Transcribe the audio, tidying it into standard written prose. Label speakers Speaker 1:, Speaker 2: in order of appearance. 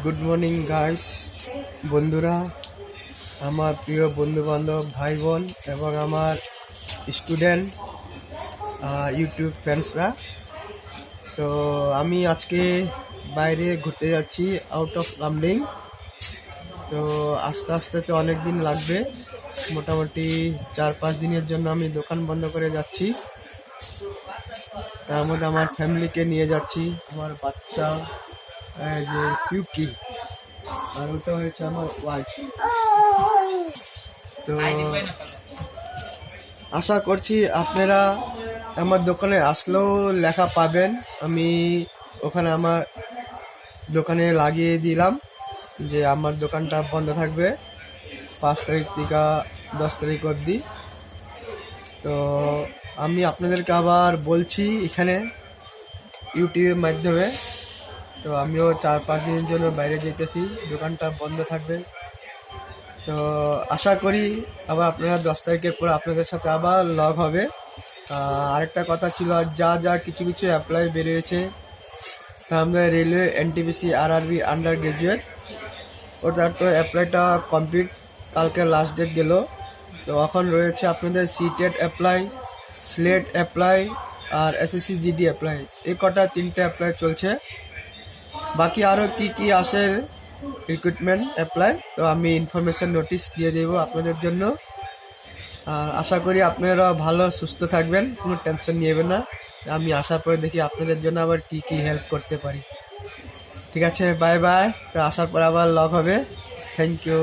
Speaker 1: Good morning guys, বন্ধুরা, আমার প্রিয় বন্ধু বান্ধব, ভাই বোন এবং আমার স্টুডেন্ট ইউটিউব ফ্রেন্ডসরা। তো আমি আজকে বাইরে ঘুরতে যাচ্ছি, আউট অফ লামডিং। তো আস্তে আস্তে তো অনেক দিন লাগবে, মোটামুটি 4-5 দিনের জন্য আমি দোকান বন্ধ করে যাচ্ছি। তার মধ্যে আমার ফ্যামিলিকে নিয়ে যাচ্ছি, আমার বাচ্চা যে কিউকি, আর ওটা হয়েছে আমার ওয়াইফ। তো আশা করছি আপনারা আমার দোকানে আসলেও লেখা পাবেন। আমি ওখানে আমার দোকানে লাগিয়ে দিলাম যে আমার দোকানটা বন্ধ থাকবে 5 তারিখ থেকে 10 তারিখ অবধি। তো আমি আপনাদেরকে আবার বলছি এখানে ইউটিউবের মাধ্যমে, তো আমিও 4-5 দিনের জন্য বাইরে যেতেছি, দোকানটা বন্ধ থাকবে। তো আশা করি আবার আপনারা 10 তারিখের পর আপনাদের সাথে আবার লগ হবে। আরেকটা কথা ছিল, যা যা কিছু কিছু অ্যাপ্লাই বেরিয়েছে, তা আমরা railway, NTPC, RRB, under graduate, ওটার তো অ্যাপ্লাইটা কমপ্লিট, কালকে লাস্ট ডেট গেল। তো এখন রয়েছে আপনাদের সিটেট অ্যাপ্লাই, স্লেট অ্যাপ্লাই আর এসএসসি জিডি অ্যাপ্লাই, এই কটা 3টে অ্যাপ্লাই চলছে। বাকি আরও কি কি আসে রিক্রুটমেন্ট অ্যাপ্লাই, তো আমি ইনফরমেশন নোটিশ দিয়ে দেবো আপনাদের জন্য। আর আশা করি আপনারা ভালো সুস্থ থাকবেন, কোনো টেনশন নেবেন না। আমি আসার পরে দেখি আপনাদের জন্য আবার কি কি হেল্প করতে পারি। ঠিক আছে, বাই বাই। তো আসার পর আবার লগ হবে। Thank you.